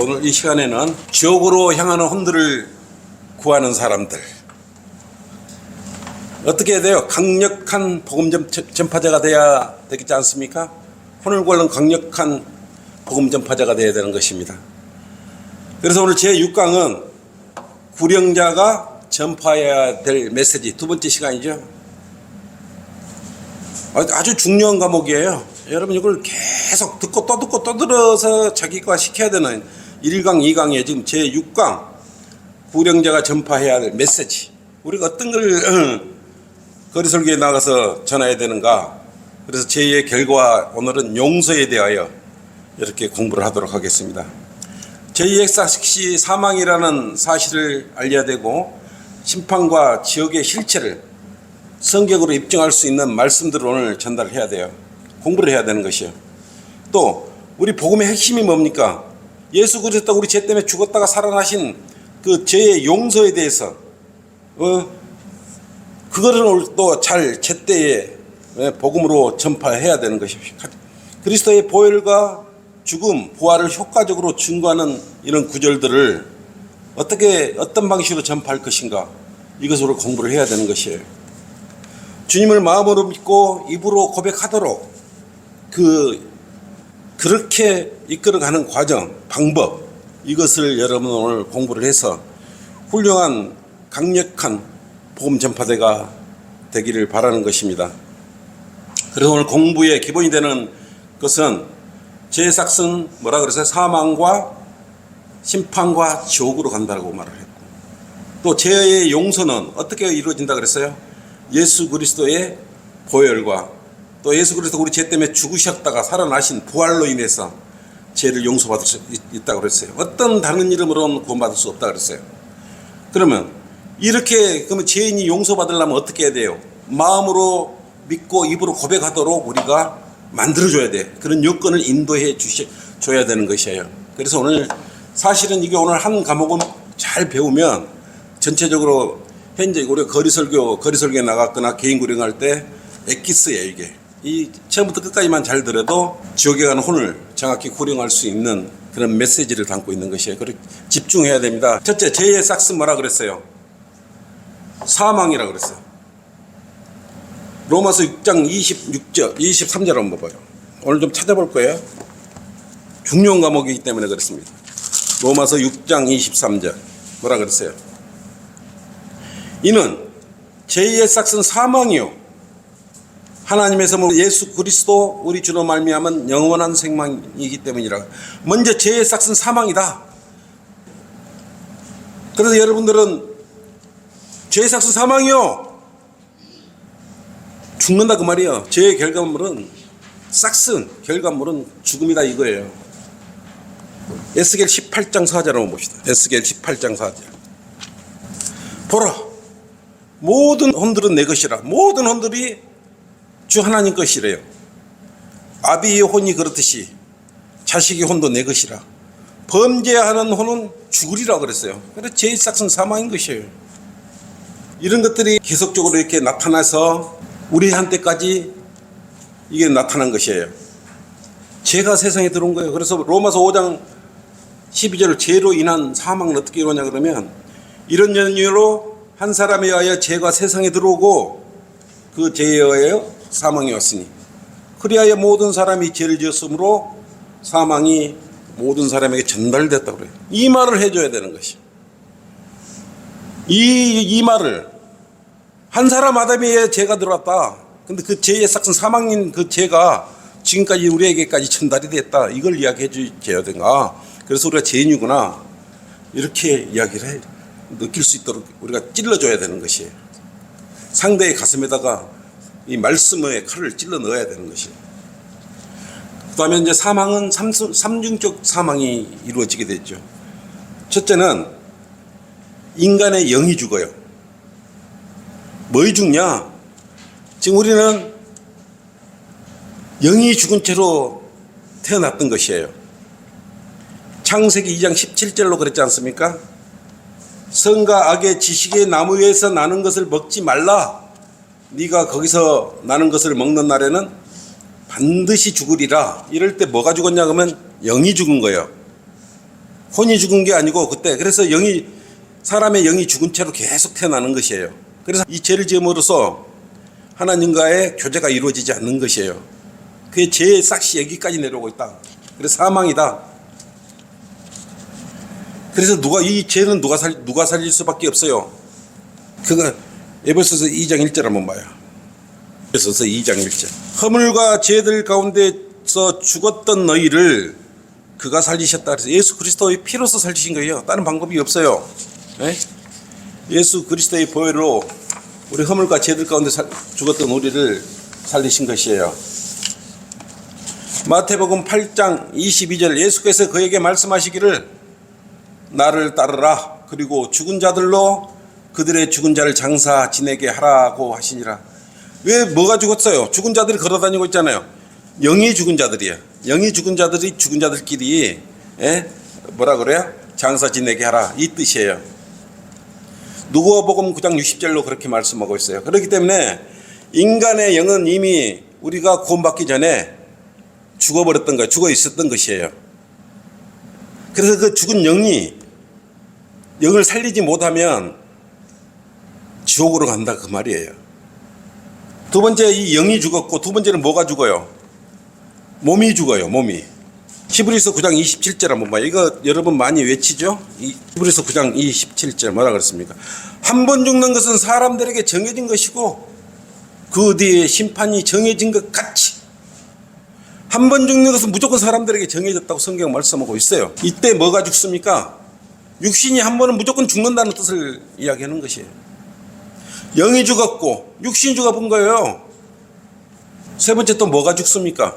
오늘 이 시간에는 지옥으로 향하는 혼들을 구하는 사람들 어떻게 해야 돼요? 강력한 복음 전파자가 돼야 되겠지 않습니까? 혼을 구하는 강력한 복음 전파자가 돼야 되는 것입니다. 그래서 오늘 제6강은 구령자가 전파해야 될 메시지 두 번째 시간이죠. 아주 중요한 과목이에요. 여러분 이걸 계속 듣고 또 듣고 또 들어서 자기가 시켜야 되는 1강, 2강에 지금 제6강 구령자가 전파해야 될 메시지. 우리가 어떤 걸 거리설교에 나가서 전해야 되는가. 그래서 제2의 결과 오늘은 용서에 대하여 이렇게 공부를 하도록 하겠습니다. 제2의 삭시 사망이라는 사실을 알려야 되고 심판과 지옥의 실체를 성경으로 입증할 수 있는 말씀들을 오늘 전달해야 돼요. 공부를 해야 되는 것이요. 또 우리 복음의 핵심이 뭡니까? 예수 그리스도 우리 죄 때문에 죽었다가 살아나신 그 죄의 용서에 대해서 그거를 또 잘 제때에 복음으로 전파해야 되는 것입니다. 그리스도의 보혈과 죽음, 부활을 효과적으로 증거하는 이런 구절들을 어떤 방식으로 전파할 것인가, 이것으로 공부를 해야 되는 것이에요. 주님을 마음으로 믿고 입으로 고백하도록 그렇게 이끌어가는 과정, 방법, 이것을 여러분 오늘 공부를 해서 훌륭한 강력한 복음 전파대가 되기를 바라는 것입니다. 그래서 오늘 공부의 기본이 되는 것은 죄의 삭은 뭐라 그랬어요? 사망과 심판과 지옥으로 간다고 말을 했고, 또 죄의 용서는 어떻게 이루어진다 그랬어요? 예수 그리스도의 보혈과 또 예수 그리스도 우리 죄 때문에 죽으셨다가 살아나신 부활로 인해서 죄를 용서받을 수 있다고 그랬어요. 어떤 다른 이름으로는 구원받을 수 없다고 그랬어요. 그러면 죄인이 용서받으려면 어떻게 해야 돼요? 마음으로 믿고 입으로 고백하도록 우리가 만들어줘야 돼. 그런 요건을 인도해 줘야 되는 것이에요. 그래서 오늘 사실은 이게 오늘 한 과목은 잘 배우면 전체적으로 현재 우리가 거리설교에 나갔거나 개인 구령할 때 엑기스예요. 이게 이 처음부터 끝까지만 잘 들어도 지옥에 가는 혼을 정확히 구령할 수 있는 그런 메시지를 담고 있는 것이에요. 그렇게 집중해야 됩니다. 첫째, 죄의 삭은 뭐라 그랬어요? 사망이라 그랬어요. 로마서 6장 23절 한번 봐요. 오늘 좀 찾아볼 거예요. 중요한 과목이기 때문에 그렇습니다. 로마서 6장 23절 뭐라 그랬어요? 이는 죄의 삭은 사망이요 하나님에서 예수 그리스도 우리 주로 말미암은 영원한 생명이기 때문이라. 먼저 죄의 삭은 사망이다. 그래서 여러분들은 죄의 삭은 사망이요, 죽는다 그 말이에요. 죄의 결과물은 삭은 결과물은 죽음이다 이거예요. 에스겔 18장 4절 한번 봅시다. 에스겔 18장 4절. 보라, 모든 혼들은 내 것이라. 모든 혼들이 주 하나님 것이래요. 아비의 혼이 그렇듯이 자식의 혼도 내 것이라. 범죄하는 혼은 죽으리라 그랬어요. 그래서 죄의 삭은 사망인 것이에요. 이런 것들이 계속적으로 이렇게 나타나서 우리한테까지 이게 나타난 것이에요. 죄가 세상에 들어온 거예요. 그래서 로마서 5장 12절 죄로 인한 사망은 어떻게 이루냐 그러면 이런 연유로 한 사람에 의하여 죄가 세상에 들어오고 그 죄에 의하여 사망이 왔으니 그리하여 모든 사람이 죄를 지었으므로 사망이 모든 사람에게 전달됐다고 그래요. 이 말을 해줘야 되는 것이. 이 말을 한 사람 아담에 죄가 들어왔다. 근데 그 죄의 삭은 사망인 그 죄가 지금까지 우리에게까지 전달이 됐다. 이걸 이야기해 줘야 되는가. 그래서 우리가 죄인이구나 이렇게 이야기를 해 느낄 수 있도록 우리가 찔러줘야 되는 것이에요. 상대의 가슴에다가 이 말씀의 칼을 찔러 넣어야 되는 것이에요. 그 다음에 이제 사망은 삼중적 사망이 이루어지게 되죠. 첫째는 인간의 영이 죽어요. 뭐이 죽냐? 지금 우리는 영이 죽은 채로 태어났던 것이에요. 창세기 2장 17절로 그랬지 않습니까? 선과 악의 지식의 나무 위에서 나는 것을 먹지 말라. 네가 거기서 나는 것을 먹는 날에는 반드시 죽으리라. 이럴 때 뭐가 죽었냐 그러면 영이 죽은 거예요. 혼이 죽은 게 아니고 그때 그래서 사람의 영이 죽은 채로 계속 태어나는 것이에요. 그래서 이 죄를 지음으로써 하나님과의 교제가 이루어지지 않는 것이에요. 그게 죄의 싹이 여기까지 내려오고 있다. 그래서 사망이다. 그래서 이 죄는 누가 살릴 수밖에 없어요. 그거 에베소서 2장 1절 한번 봐요. 에베소서 2장 1절. 허물과 죄들 가운데서 죽었던 너희를 그가 살리셨다. 그래서 예수 그리스도의 피로서 살리신 거예요. 다른 방법이 없어요. 네? 예수 그리스도의 보혈로 우리 허물과 죄들 가운데 죽었던 우리를 살리신 것이에요. 마태복음 8장 22절 예수께서 그에게 말씀하시기를 나를 따르라. 그리고 죽은 자들로 그들의 죽은 자를 장사 지내게 하라고 하시니라. 왜 뭐가 죽었어요? 죽은 자들이 걸어다니고 있잖아요. 영이 죽은 자들이에요. 영이 죽은 자들이 죽은 자들끼리 뭐라 그래요? 장사 지내게 하라 이 뜻이에요. 누가복음 9장 60절로 그렇게 말씀하고 있어요. 그렇기 때문에 인간의 영은 이미 우리가 구원받기 전에 죽어버렸던 거예요. 죽어 있었던 것이에요. 그래서 그 죽은 영을 살리지 못하면 지옥으로 간다 그 말이에요. 두 번째 이 영이 죽었고 두 번째는 뭐가 죽어요? 몸이 죽어요. 몸이. 히브리서 9장 27절 한번 봐요. 이거 여러분 많이 외치죠? 히브리서 9장 27절 뭐라 그랬습니까? 한 번 죽는 것은 사람들에게 정해진 것이고 그 뒤에 심판이 정해진 것 같이 한 번 죽는 것은 무조건 사람들에게 정해졌다고 성경 말씀하고 있어요. 이때 뭐가 죽습니까? 육신이 한 번은 무조건 죽는다는 뜻을 이야기하는 것이에요. 영이 죽었고 육신이 죽어본 거예요. 세 번째 또 뭐가 죽습니까?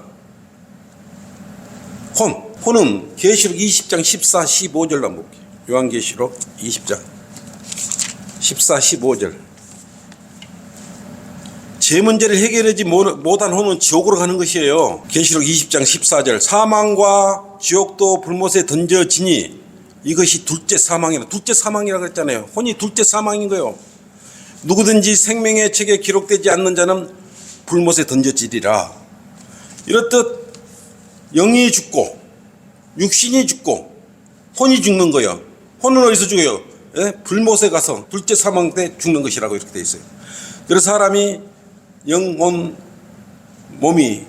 혼은 계시록 20장 14, 15절로 한번 볼게요. 요한계시록 20장 14, 15절. 제 문제를 해결하지 못한 혼은 지옥으로 가는 것이에요. 계시록 20장 14절. 사망과 지옥도 불못에 던져지니 이것이 둘째 사망이라. 둘째 사망이라고 했잖아요. 혼이 둘째 사망인 거예요. 누구든지 생명의 책에 기록되지 않는 자는 불못에 던져지리라. 이렇듯 영이 죽고 육신이 죽고 혼이 죽는 거예요. 혼은 어디서 죽어요? 불못에 가서 둘째 사망 때 죽는 것이라고 이렇게 돼 있어요. 그래서 사람이 영혼 몸이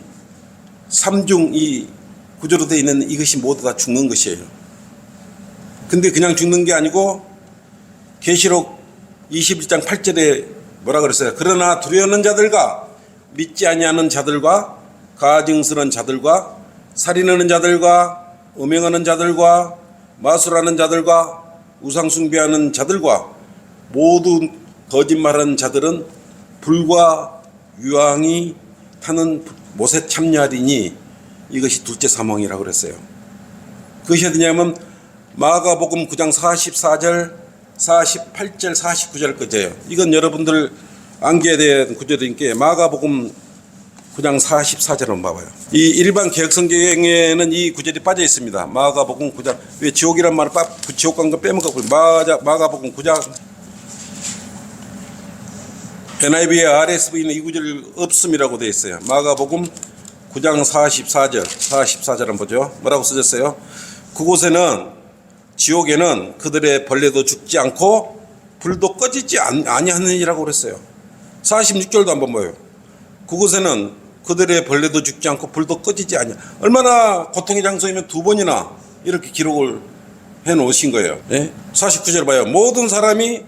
삼중 이 구조로 되어 있는 이것이 모두 다 죽는 것이에요. 근데 그냥 죽는 게 아니고 계시록 21장 8절에 뭐라 그랬어요? 그러나 두려워하는 자들과 믿지 아니하는 자들과 가증스러운 자들과 살인하는 자들과 음행하는 자들과 마술하는 자들과 우상숭배하는 자들과 모두 거짓말하는 자들은 불과 유황이 타는 못에 참여하리니 이것이 둘째 사망이라고 그랬어요. 그것이 어디냐면 마가복음 9장 44절 48절 49절까지예요. 이건 여러분들 암기해야 되는 구절이니까 마가복음 9장 44절 한번 봐봐요. 이 일반 개혁성경에는 이 구절이 빠져 있습니다. 마가복음 9장. 왜 지옥이란 말을 지옥 간 거 빼먹고 마가복음 9장. NIV의 RSV는 이 구절 없음이라고 되어 있어요. 마가복음 9장 44절 한번 보죠. 뭐라고 써졌어요? 그곳에는 지옥에는 그들의 벌레도 죽지 않고 불도 꺼지지 아니하느니라고 그랬어요. 46절도 한번 봐요. 그곳에는 그들의 벌레도 죽지 않고 불도 꺼지지 않냐. 얼마나 고통의 장소이면 두 번이나 이렇게 기록을 해놓으신 거예요. 49절 봐요. 모든 사람이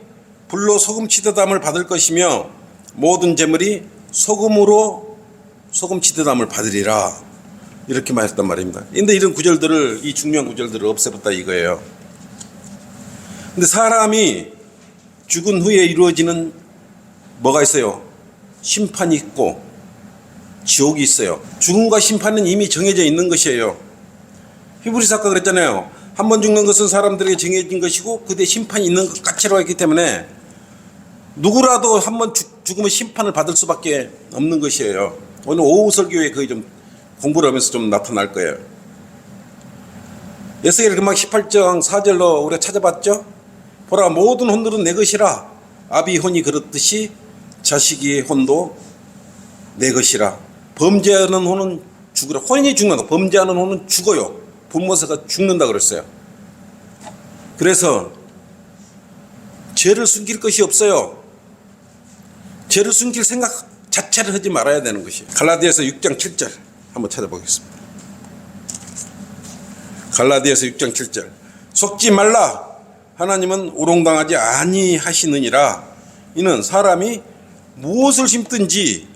불로 소금 치듯함을 받을 것이며 모든 재물이 소금으로 소금 치듯함을 받으리라. 이렇게 말했단 말입니다. 근데 이런 구절들을 이 중요한 구절들을 없애봤다 이거예요. 근데 사람이 죽은 후에 이루어지는 뭐가 있어요? 심판이 있고 지옥이 있어요. 죽음과 심판은 이미 정해져 있는 것이에요. 히브리서가 그랬잖아요. 한 번 죽는 것은 사람들에게 정해진 것이고 그때 심판이 있는 것 같이라고 했기 때문에 누구라도 한 번 죽으면 심판을 받을 수밖에 없는 것이에요. 오늘 오후 설교에 거의 좀 공부를 하면서 좀 나타날 거예요. 에스겔 금방 18장 4절로 우리가 찾아봤죠? 보라 모든 혼들은 내 것이라 아비 혼이 그렇듯이 자식의 혼도 내 것이라. 범죄하는 혼은 죽으라. 혼이 죽는다. 범죄하는 혼은 죽어요. 불못에가 죽는다 그랬어요. 그래서 죄를 숨길 것이 없어요. 죄를 숨길 생각 자체를 하지 말아야 되는 것이에요. 갈라디아서 6장 7절 한번 찾아보겠습니다. 갈라디아서 6장 7절. 속지 말라. 하나님은 우롱당하지 아니하시느니라. 이는 사람이 무엇을 심든지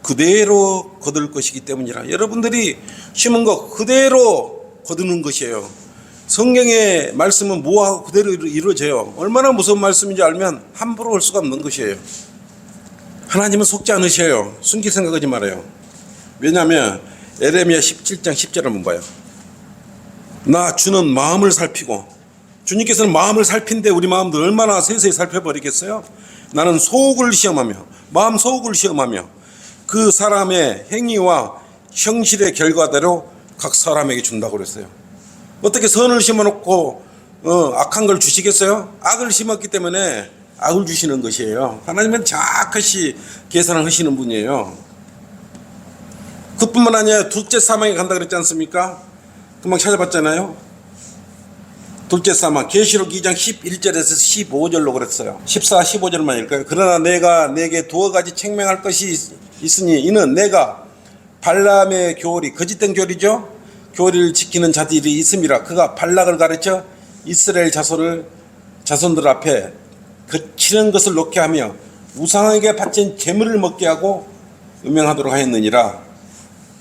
그대로 거둘 것이기 때문이라. 여러분들이 심은 거 그대로 거두는 것이에요. 성경의 말씀은 뭐하고 그대로 이루어져요. 얼마나 무서운 말씀인지 알면 함부로 할 수가 없는 것이에요. 하나님은 속지 않으셔요. 숨길 생각하지 말아요. 왜냐하면 에레미야 17장 10절 한번 봐요. 나 주는 마음을 살피고, 주님께서는 마음을 살핀데 우리 마음도 얼마나 세세히 살펴버리겠어요. 나는 속을 시험하며, 마음 속을 시험하며 그 사람의 행위와 형실의 결과대로 각 사람에게 준다고 그랬어요. 어떻게 선을 심어놓고 악한 걸 주시겠어요? 악을 심었기 때문에 악을 주시는 것이에요. 하나님은 정확히 계산을 하시는 분이에요. 그뿐만 아니라 둘째 사망에 간다 그랬지 않습니까? 금방 찾아봤잖아요. 둘째 사망 계시록 2장 11절에서 15절로 그랬어요. 14, 15절만 읽을까요? 그러나 내가 내게 두어 가지 책명할 것이 있으니 이는 내가 발람의 교리, 거짓된 교리죠. 교리를 지키는 자들이 있음이라. 그가 발락을 가르쳐 이스라엘 자손들 앞에 거치는 것을 놓게 하며 우상에게 바친 재물을 먹게 하고 음행하도록 하였느니라.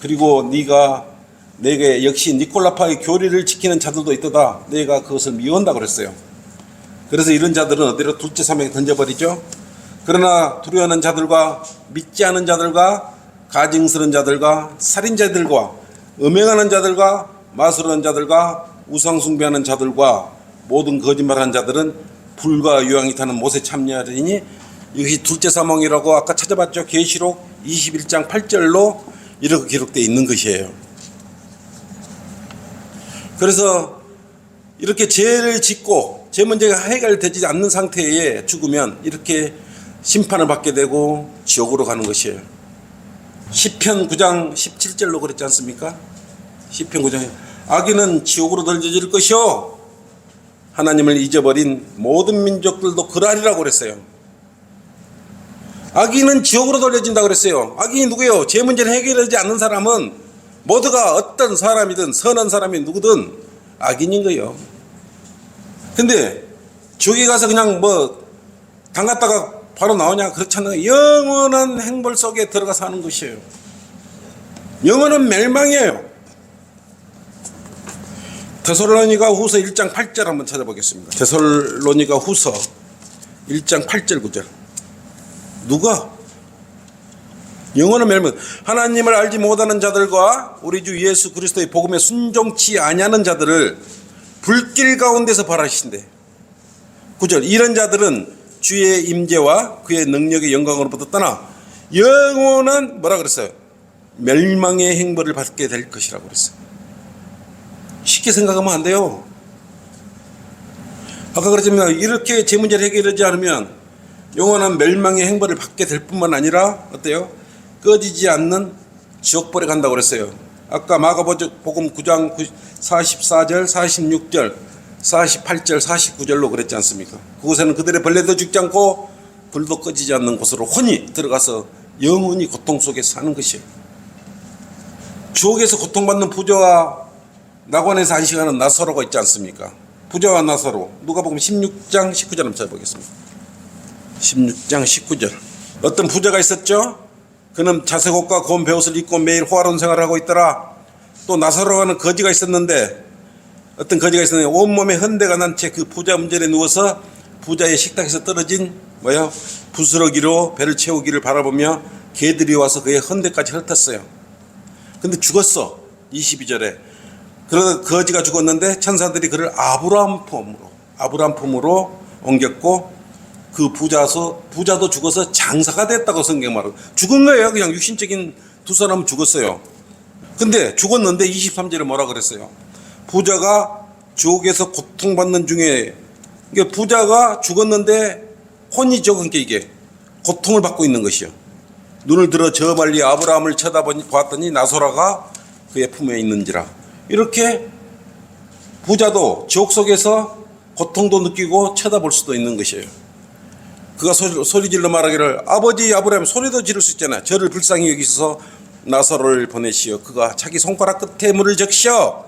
그리고 네가 내게 역시 니콜라파의 교리를 지키는 자들도 있도다. 내가 그것을 미워한다고 그랬어요. 그래서 이런 자들은 어디로 둘째 사망에 던져버리죠. 그러나 두려워하는 자들과 믿지 않은 자들과 가증스러운 자들과 살인자들과 음행하는 자들과 마술하는 자들과 우상 숭배하는 자들과 모든 거짓말하는 자들은 불과 유황이 타는 못에 참여하리니, 이것이 둘째 사망이라고 아까 찾아봤죠. 계시록 21장 8절로 이렇게 기록되어 있는 것이에요. 그래서 이렇게 죄를 짓고 죄 문제가 해결되지 않는 상태에 죽으면 이렇게 심판을 받게 되고 지옥으로 가는 것이에요. 시편 9장 17절로 그랬지 않습니까? 시편 9장에 악인은 지옥으로 던져질 것이요 하나님을 잊어버린 모든 민족들도 그러하리라고 그랬어요. 악인은 지옥으로 돌려진다고 그랬어요. 악인이 누구예요? 죄 문제를 해결하지 않는 사람은 모두가 어떤 사람이든 선한 사람이 누구든 악인인 거예요. 근데 지옥에 가서 그냥 뭐 담갔다가 바로 나오냐? 그렇잖아요. 영원한 행벌 속에 들어가 사는 것이에요. 영원한 멸망이에요. 데살로니가 후서 1장 8절 한번 찾아보겠습니다. 데살로니가 후서 1장 8절 9절. 누가? 영원한 멸망. 하나님을 알지 못하는 자들과 우리 주 예수 그리스도의 복음에 순종치 아니하는 자들을 불길 가운데서 벌하신대. 9절. 이런 자들은 주의 임재와 그의 능력의 영광으로부터 떠나 영원한 뭐라 그랬어요? 멸망의 행벌을 받게 될 것이라고 그랬어요. 쉽게 생각하면 안 돼요. 아까 그랬지만 이렇게 제 문제를 해결하지 않으면 영원한 멸망의 행벌을 받게 될 뿐만 아니라 어때요? 꺼지지 않는 지옥불에 간다고 그랬어요. 아까 마가복음 9장 44절, 46절, 48절, 49절로 그랬지 않습니까? 그곳에는 그들의 벌레도 죽지 않고 불도 꺼지지 않는 곳으로 혼이 들어가서 영원히 고통 속에서 사는 것이에요. 지옥에서 고통받는 부자와 낙원에서 안식하는 나사로가 있지 않습니까? 부자와 나사로. 누가복음 16장 19절 한번 찾아보겠습니다. 16장 19절. 어떤 부자가 있었죠? 그는 자색 옷과 고운 베옷을 입고 매일 호화로운 생활을 하고 있더라. 또 나사로라는 거지가 있었는데, 어떤 거지가 있었는데 온몸에 헌대가 난 채 그 부자 문전에 누워서 부자의 식탁에서 떨어진 부스러기로 배를 채우기를 바라보며 개들이 와서 그의 헌대까지 훑었어요. 근데 죽었어. 22절에. 그러다 거지가 죽었는데 천사들이 그를 아브라함 품으로 옮겼고, 그 부자도 죽어서 장사가 됐다고 성경 말하고, 죽은 거예요. 그냥 육신적인 두 사람은 죽었어요. 근데 죽었는데 23절에 뭐라 그랬어요? 부자가 지옥에서 고통받는 중에, 이게 부자가 죽었는데 혼이죠. 그러니까 이게 고통을 받고 있는 것이요. 눈을 들어 저 멀리 아브라함을 쳐다보았더니 나소라가 그의 품에 있는지라. 이렇게 부자도 지옥 속에서 고통도 느끼고 쳐다볼 수도 있는 것이에요. 그가 소리질러 말하기를 아버지 아브라함, 소리도 지를 수 있잖아요. 저를 불쌍히 여기셔서 나사로를 보내시어 그가 자기 손가락 끝에 물을 적셔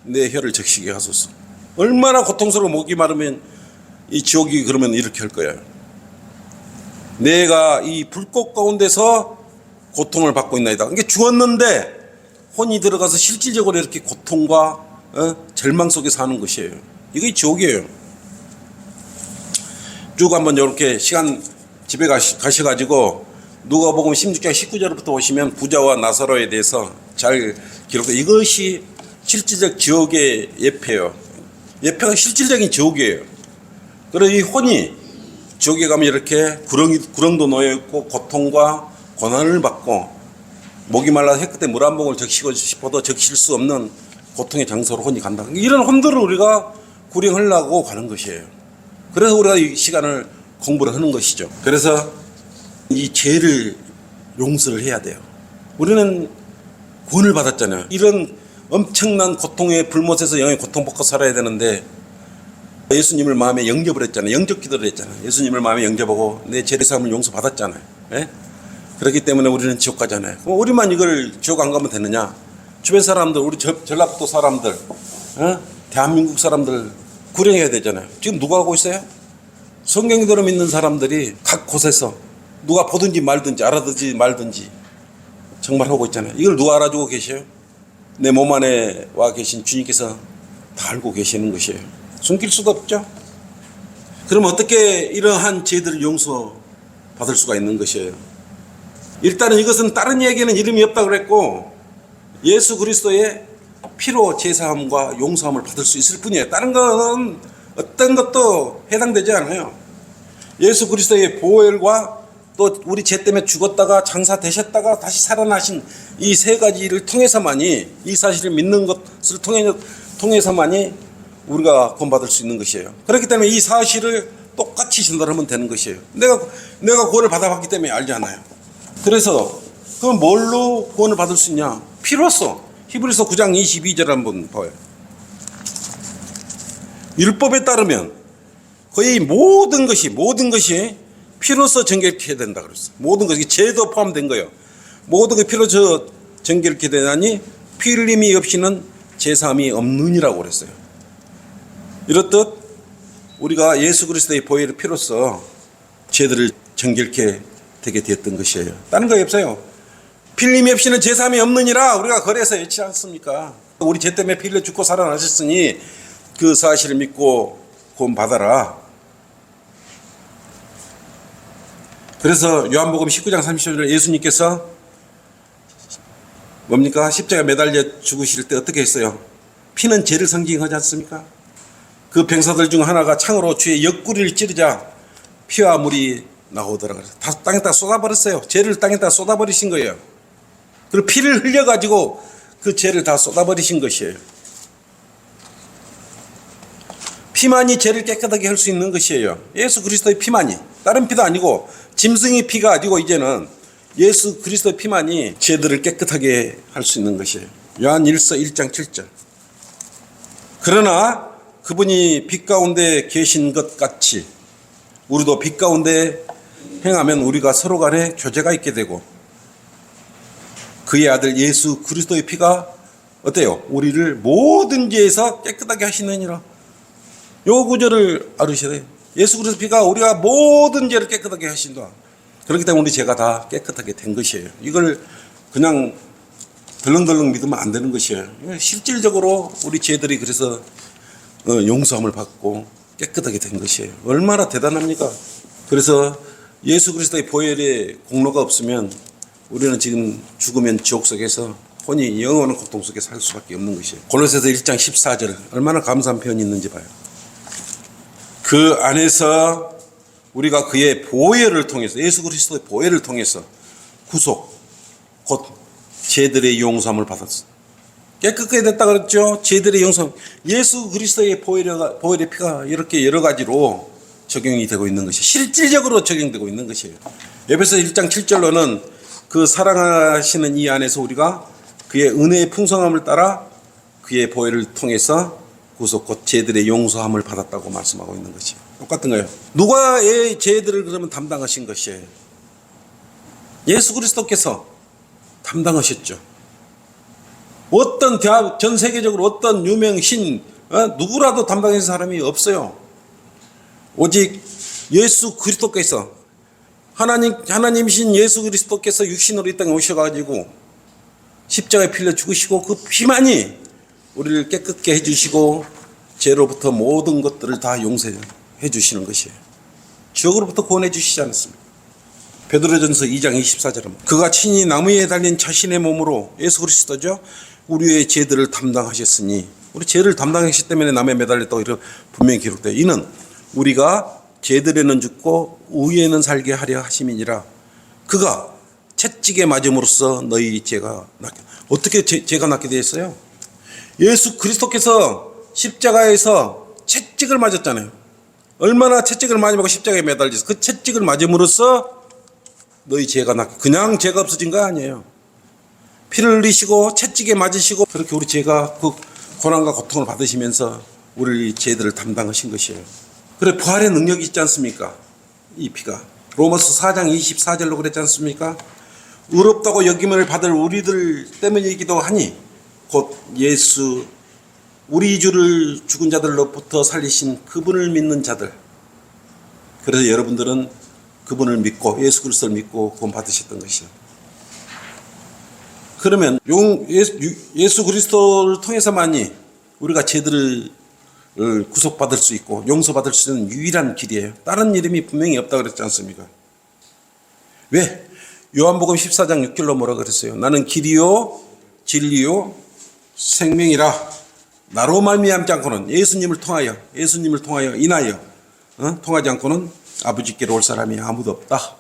내 혀를 적시게 하소서. 얼마나 고통스러워. 목이 마르면 이 지옥이 그러면 이렇게 할 거야. 내가 이 불꽃 가운데서 고통을 받고 있나이다. 이게 죽었는데 혼이 들어가서 실질적으로 이렇게 고통과 절망 속에 사는 것이에요. 이게 지옥이에요. 쭉 한번 이렇게 시간 집에 가셔가지고 누가복음 16장 19절부터 보시면 부자와 나사로에 대해서 잘 기록돼. 이것이 실질적 지옥의 예표예요. 예표가 실질적인 지옥이에요. 그래서 이 혼이 지옥에 가면 이렇게 구렁도 놓여 있고 고통과 고난을 받고 목이 말라서 해 끝에 물 한 모금을 적시고 싶어도 적실 수 없는 고통의 장소로 혼이 간다. 이런 혼들을 우리가 구령하려고 가는 것이에요. 그래서 우리가 이 시간을 공부를 하는 것이죠. 그래서 이 죄를 용서를 해야 돼요. 우리는 구원을 받았잖아요. 이런 엄청난 고통의 불못에서 영의 고통받고 살아야 되는데 예수님을 마음에 영접을 했잖아요. 영접 기도를 했잖아요. 예수님을 마음에 영접하고 내 죄사함을 용서받았잖아요. 예? 그렇기 때문에 우리는 지옥 가잖아요. 그럼 우리만 이걸 지옥 안 가면 되느냐? 주변 사람들, 우리 전라북도 사람들, 대한민국 사람들 구령해야 되잖아요. 지금 누가 하고 있어요? 성경대로 믿는 사람들이 각 곳에서 누가 보든지 말든지 알아듣지 말든지 정말 하고 있잖아요. 이걸 누가 알아주고 계셔요? 내 몸 안에 와 계신 주님께서 다 알고 계시는 것이에요. 숨길 수도 없죠. 그럼 어떻게 이러한 죄들을 용서받을 수가 있는 것이에요? 일단은 이것은 다른 이야기에는 이름이 없다고 그랬고 예수 그리스도의 피로 제사함과 용서함을 받을 수 있을 뿐이에요. 다른 거는 어떤 것도 해당되지 않아요. 예수 그리스도의 보혈과 또 우리 죄 때문에 죽었다가 장사되셨다가 다시 살아나신 이 세 가지를 통해서만이, 이 사실을 믿는 것을 통해서만이 우리가 구원받을 수 있는 것이에요. 그렇기 때문에 이 사실을 똑같이 전달하면 되는 것이에요. 내가 구원을 받아봤기 때문에 알잖아요. 그래서 그럼 뭘로 구원을 받을 수 있냐? 피로써. 히브리서 9장 22절 한번 봐요. 율법에 따르면 거의 모든 것이 피로써 정결케 된다 그랬어요. 모든 것이 죄도 포함된 거예요. 모든 것이 피로써 정결케 되나니 피 흘림이 없이는 제사함이 없느니라고 그랬어요. 이렇듯 우리가 예수 그리스도의 보혈의 피로써 죄들을 정결케 되게 되었던 것이에요. 다른 거 없어요. 피 흘림이 없이는 제사함이 없느니라 우리가 거래에서 외치지 않습니까? 우리 죄 때문에 피 흘려 죽고 살아나셨으니 그 사실을 믿고 구원 받아라. 그래서 요한복음 19장 30절에 예수님께서 뭡니까? 십자가에 매달려 죽으실 때 어떻게 했어요? 피는 죄를 상징하지 않습니까? 그 병사들 중 하나가 창으로 주의 옆구리를 찌르자 피와 물이 나오더라. 다 땅에다 쏟아버렸어요. 죄를 땅에다 쏟아버리신 거예요. 그리고 피를 흘려가지고 그 죄를 다 쏟아버리신 것이에요. 피만이 죄를 깨끗하게 할 수 있는 것이에요. 예수 그리스도의 피만이. 다른 피도 아니고 짐승의 피가 아니고 이제는 예수 그리스도의 피만이 죄들을 깨끗하게 할 수 있는 것이에요. 요한 1서 1장 7절. 그러나 그분이 빛 가운데 계신 것 같이 우리도 빛 가운데 행하면 우리가 서로 간에 교제가 있게 되고 그의 아들 예수 그리스도의 피가 어때요? 우리를 모든 죄에서 깨끗하게 하시느니라. 요 구절을 알으셔야 돼요. 예수 그리스도 피가 우리가 모든 죄를 깨끗하게 하신다. 그렇기 때문에 우리 죄가 다 깨끗하게 된 것이에요. 이걸 그냥 덜렁덜렁 믿으면 안 되는 것이에요. 실질적으로 우리 죄들이 그래서 용서함을 받고 깨끗하게 된 것이에요. 얼마나 대단합니까? 그래서 예수 그리스도의 보혈의 공로가 없으면 우리는 지금 죽으면 지옥 속에서 혼이 영원한 고통 속에 살 수밖에 없는 것이에요. 골로새서 1장 14절 얼마나 감사한 표현이 있는지 봐요. 그 안에서 우리가 그의 보혈을 통해서 예수 그리스도의 보혈을 통해서 구속 곧 죄들의 용서함을 받았어. 깨끗하게 됐다 그랬죠. 죄들의 용서함. 예수 그리스도의 보혈의 피가 이렇게 여러 가지로 적용이 되고 있는 것이 실질적으로 적용되고 있는 것이에요. 에베소 1장 7절로는 그 사랑하시는 이 안에서 우리가 그의 은혜의 풍성함을 따라 그의 보혈을 통해서 구속 곧 죄들의 용서함을 받았다고 말씀하고 있는 것이 똑같은 거예요. 누가 죄들을 그러면 담당하신 것이에요? 예수 그리스도께서 담당하셨죠. 어떤 전 세계적으로 어떤 유명 신 누구라도 담당하신 사람이 없어요. 오직 예수 그리스도께서 하나님이신 예수 그리스도께서 육신으로 이 땅에 오셔가지고 십자가에 필려 죽으시고 그 피만이 우리를 깨끗게 해주시고 죄로부터 모든 것들을 다 용서해 주시는 것이에요. 지옥으로부터 구원해 주시지 않습니까? 베드로전서 2장 24절은 그가 친히 나무에 달린 자신의 몸으로 예수 그리스도죠. 우리의 죄들을 담당하셨으니 우리 죄를 담당하셨기 때문에 나무에 매달렸다고 이렇게 분명히 기록돼요. 이는 우리가 죄들에는 죽고 의에는 살게 하려 하심이니라. 그가 채찍에 맞음으로써 너희 죄가 낫게. 어떻게 죄가 낫게 되었어요? 예수 그리스도께서 십자가에서 채찍을 맞았잖아요. 얼마나 채찍을 많이 맞고 십자가에 매달려서 그 채찍을 맞음으로써 너희 죄가 낫게. 그냥 죄가 없어진 거 아니에요. 피를 흘리시고 채찍에 맞으시고 그렇게 우리 죄가 그 고난과 고통을 받으시면서 우리 죄들을 담당하신 것이에요. 그래 부활의 능력이 있지 않습니까? 이 피가 로마서 4장 24절로 그랬지 않습니까? 의롭다고 여김을 받을 우리들 때문이기도 하니 곧 예수 우리 주를 죽은 자들로부터 살리신 그분을 믿는 자들. 그래서 여러분들은 그분을 믿고 예수 그리스도를 믿고 구원 받으셨던 것이요. 그러면 예수 그리스도를 통해서만이 우리가 죄들을 구속받을 수 있고 용서받을 수 있는 유일한 길이에요. 다른 이름이 분명히 없다고 그랬지 않습니까? 왜? 요한복음 14장 6절로 뭐라 그랬어요? 나는 길이요 진리요 생명이라. 나로 말미암지 않고는 예수님을 통하여 인하여 통하지 않고는 아버지께로 올 사람이 아무도 없다.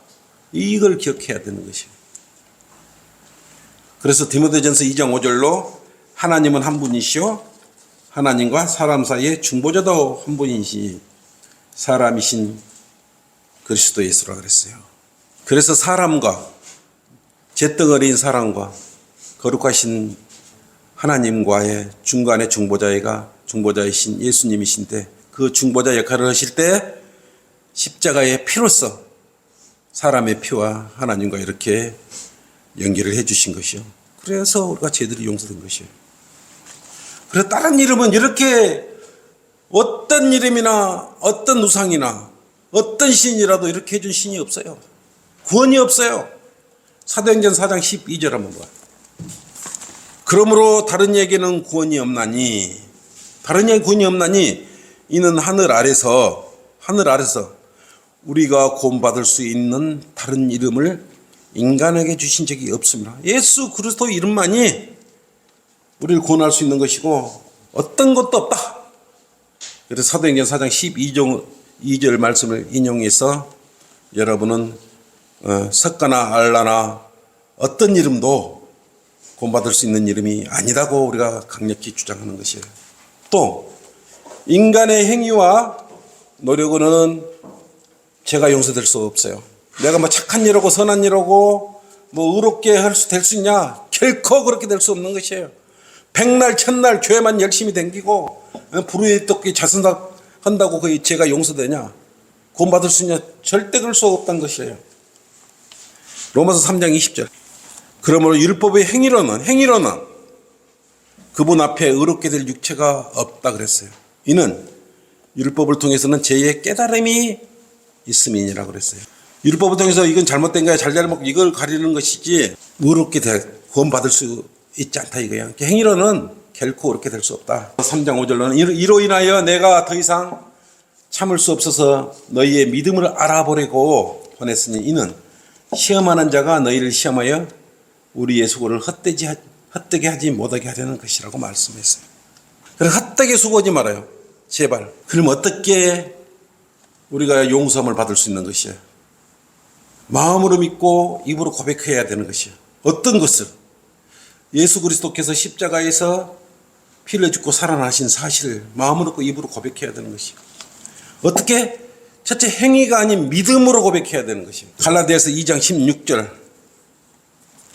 이걸 기억해야 되는 것이에요. 그래서 디모데전서 2장 5절로 하나님은 한 분이시요 하나님과 사람 사이의 중보자도 한 분이시 사람이신 그리스도 예수라 그랬어요. 그래서 사람과 잿덩어리인 사람과 거룩하신 하나님과의 중간의 중보자이신 예수님이신데 그 중보자 역할을 하실 때 십자가의 피로써 사람의 피와 하나님과 이렇게 연결을 해 주신 것이요. 그래서 우리가 죄들이 용서된 것이에요. 그래서 다른 이름은 이렇게 어떤 이름이나 어떤 우상이나 어떤 신이라도 이렇게 해준 신이 없어요. 구원이 없어요. 사도행전 4장 12절 한번 봐요. 그러므로 다른 얘기는 구원이 없나니 이는 하늘 아래서 우리가 구원받을 수 있는 다른 이름을 인간에게 주신 적이 없습니다. 예수 그리스도 이름만이 우리를 구원할 수 있는 것이고 어떤 것도 없다. 그래서 사도행전 4장 12절 말씀을 인용해서 여러분은 석가나 알라나 어떤 이름도 구원받을 수 있는 이름이 아니라고 우리가 강력히 주장하는 것이에요. 또 인간의 행위와 노력으로는 죄가 용서될 수 없어요. 내가 뭐 착한 일하고 선한 일하고 뭐 의롭게 될 수 있냐? 결코 그렇게 될 수 없는 것이에요. 백날 천날 교회만 열심히 댕기고 불의의 떡기 자선한다고 그 죄가 용서되냐? 구원받을 수 있냐? 절대 그럴 수 없다는 것이에요. 로마서 3장 20절. 그러므로 율법의 행위로는 그분 앞에 의롭게 될 육체가 없다 그랬어요. 이는 율법을 통해서는 죄의 깨달음이 있음이니라 그랬어요. 율법을 통해서 이건 잘못된 거야 잘못 이걸 가리는 것이지 의롭게 구원받을 수 있지 않다 이거야. 행위로는 결코 그렇게 될 수 없다. 3장 5절로는 이로 인하여 내가 더 이상 참을 수 없어서 너희의 믿음을 알아보려고 보냈으니 이는 시험하는 자가 너희를 시험하여 우리의 수고를 헛되게 하지 못하게 하려는 것이라고 말씀했어요. 그래서 헛되게 수고하지 말아요. 제발. 그럼 어떻게 우리가 용서함을 받을 수 있는 것이에요? 마음으로 믿고 입으로 고백해야 되는 것이에요. 어떤 것을? 예수 그리스도께서 십자가에서 피를 흘려 살아나신 사실을 마음으로 믿고 입으로 고백해야 되는 것이에요. 어떻게? 첫째 행위가 아닌 믿음으로 고백해야 되는 것이에요. 갈라디아서 2장 16절.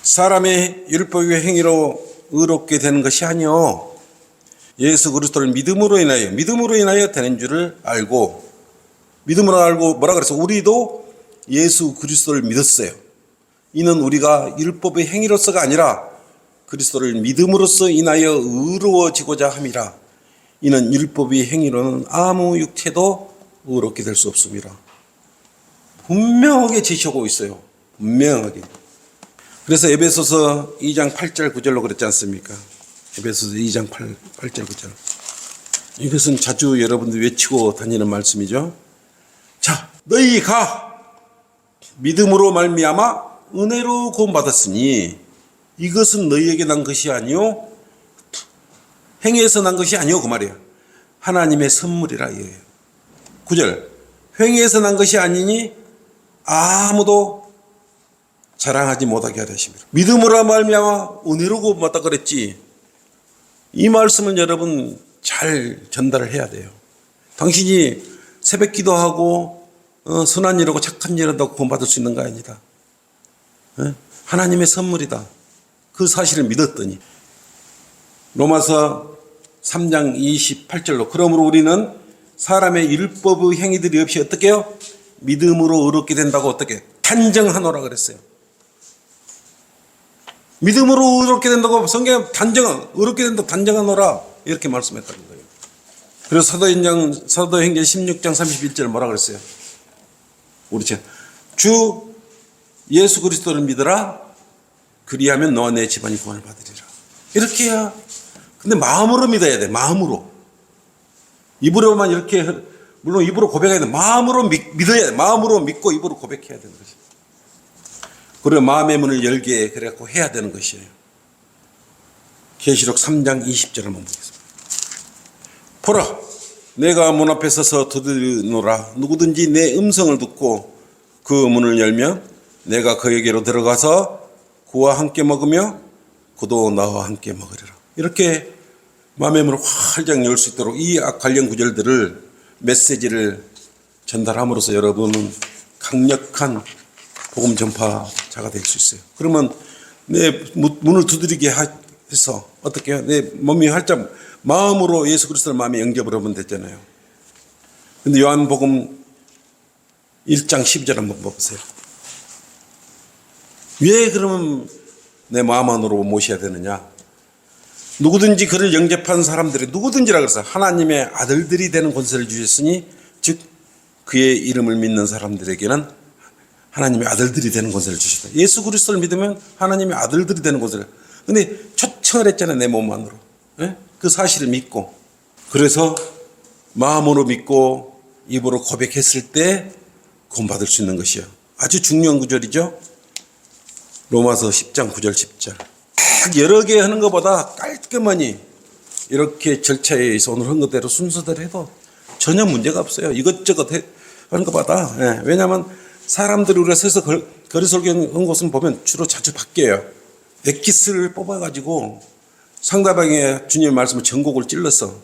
사람의 율법의 행위로 의롭게 되는 것이 아니요 예수 그리스도를 믿음으로 인하여 되는 줄을 알고, 믿음으로 알고 뭐라 그랬어? 우리도 예수 그리스도를 믿었어요. 이는 우리가 율법의 행위로서가 아니라 그리스도를 믿음으로써 인하여 의로워지고자 함이라. 이는 율법의 행위로는 아무 육체도 의롭게 될 수 없습니다. 분명하게 지시하고 있어요. 분명하게. 그래서 에베소서 2장 8절 9절로 그랬지 않습니까? 에베소서 2장 8절 9절. 이것은 자주 여러분들 외치고 다니는 말씀이죠. 자, 너희가 믿음으로 말미암아 은혜로 구원받았으니 이것은 너희에게 난 것이 아니요 행위에서 난 것이 아니요 그 말이에요. 하나님의 선물이라 이거예요. 9절. 행위에서 난 것이 아니니 아무도 자랑하지 못하게 하려 하십니다. 믿음으로 말미암아 은혜로 구원받다 그랬지. 이 말씀을 여러분 잘 전달을 해야 돼요. 당신이 새벽 기도하고 선한 일하고 착한 일 한다고 구원받을 수 있는 거 아니다. 하나님의 선물이다. 그 사실을 믿었더니. 로마서 3장 28절로 그러므로 우리는 사람의 율법의 행위들이 없이 어떻게 해요? 믿음으로 의롭게 된다고 어떻게 단정하노라 그랬어요. 믿음으로 의롭게 된다고 성경 단정, 의롭게 된다고 단정하노라 이렇게 말씀했다는 거예요. 그래서 사도행전 16장 31절 뭐라 그랬어요? 우리 주 예수 그리스도를 믿어라. 그리하면 너와 내 집안이 구원을 받으리라. 이렇게 해야. 근데 마음으로 믿어야 돼. 마음으로. 입으로만 이렇게, 물론 입으로 고백해야 돼. 마음으로 믿어야 돼. 마음으로 믿고 입으로 고백해야 되는 것이에요. 그리고 마음의 문을 열게 그래갖고 해야 되는 것이에요. 계시록 3장 20절을 한번 보겠습니다. 보라, 내가 문 앞에 서서 두드리노라. 누구든지 내 음성을 듣고 그 문을 열면 내가 그에게로 들어가서 그와 함께 먹으며 그도 나와 함께 먹으리라. 이렇게 마음의 문을 활짝 열 수 있도록 이 관련 구절들을 메시지를 전달함으로써 여러분은 강력한 복음 전파자가 될 수 있어요. 그러면 내 문을 두드리게 해서 어떻게 해요? 내 몸이 활짝 마음으로 예수 그리스도를 마음에 영접을 하면 됐잖아요. 근데 요한복음 1장 12절 한번 보세요. 왜 그러면 내 마음 안으로 모셔야 되느냐? 누구든지 그를 영접한 사람들이 누구든지라 그래서 하나님의 아들들이 되는 권세를 주셨으니 즉 그의 이름을 믿는 사람들에게는 하나님의 아들들이 되는 권세를 주셨다. 예수 그리스도를 믿으면 하나님의 아들들이 되는 권세를. 근데 초청을 했잖아요. 내 몸 안으로. 네? 그 사실을 믿고. 그래서 마음으로 믿고 입으로 고백했을 때 구원받을 수 있는 것이요. 아주 중요한 구절이죠. 로마서 10장 9절 10절. 여러 개 하는 것보다 깔끔하니 이렇게 절차에 의해서 오늘 한 것대로 순서대로 해도 전혀 문제가 없어요. 이것저것 하는 것보다. 예. 왜냐하면 사람들이 우리가 서서 거리 설교한 곳은 보면 주로 자주 바뀌어요. 엑기스를 뽑아가지고 상대방의 주님의 말씀을 전곡을 찔러서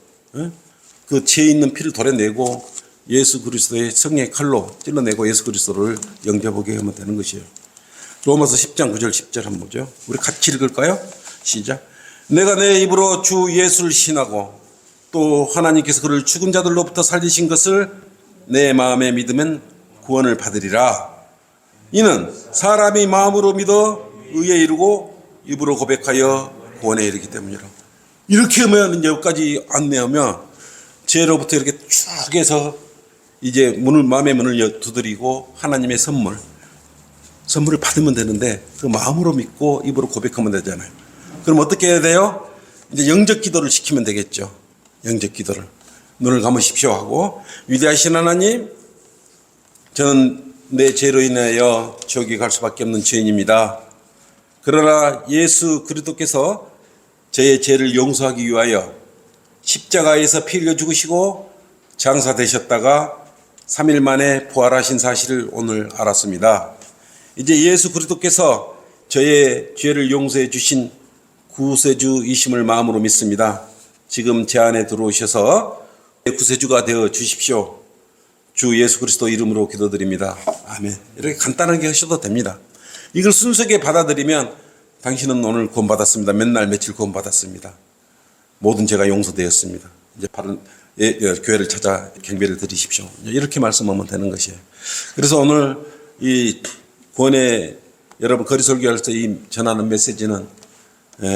그 죄 있는 피를 도려내고 예수 그리스도의 성령의 칼로 찔러내고 예수 그리스도를 영접하게 하면 되는 것이에요. 로마서 10장 9절 10절 한번 보죠. 우리 같이 읽을까요? 시작. 내가 내 입으로 주 예수를 신하고 또 하나님께서 그를 죽은 자들로부터 살리신 것을 내 마음에 믿으면 구원을 받으리라. 이는 사람이 마음으로 믿어 의에 이르고 입으로 고백하여 구원에 이르기 때문이라. 이렇게 하면 여기까지 안내하면 죄로부터 이렇게 쭉 해서 이제 마음의 문을 두드리고 하나님의 선물을 받으면 되는데 그 마음으로 믿고 입으로 고백하면 되잖아요. 그럼 어떻게 해야 돼요? 이제 영접 기도를 시키면 되겠죠. 영접 기도를. 눈을 감으십시오 하고 위대하신 하나님, 저는 내 죄로 인하여 지옥에 갈 수밖에 없는 죄인입니다. 그러나 예수 그리스도께서 저의 죄를 용서하기 위하여 십자가에서 피 흘려 죽으시고 장사되셨다가 3일 만에 부활하신 사실을 오늘 알았습니다. 이제 예수 그리스도께서 저의 죄를 용서해 주신 구세주이심을 마음으로 믿습니다. 지금 제 안에 들어오셔서 구세주가 되어 주십시오. 주 예수 그리스도 이름으로 기도드립니다. 아멘. 이렇게 간단하게 하셔도 됩니다. 이걸 순수하게 받아들이면 당신은 오늘 구원받았습니다. 맨날 며칠 구원받았습니다. 모든 죄가 용서되었습니다. 이제 바른 교회를 찾아 경배를 드리십시오. 이렇게 말씀하면 되는 것이에요. 그래서 오늘 이 구원의 여러분 거리설교에서 이 전하는 메시지는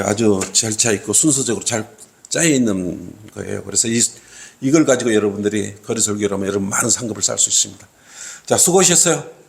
아주 절차 있고 순서적으로 잘 짜여 있는 거예요. 그래서 이걸 가지고 여러분들이 거리설교로 하면 여러분 많은 상급을 쌓을 수 있습니다. 자, 수고하셨어요.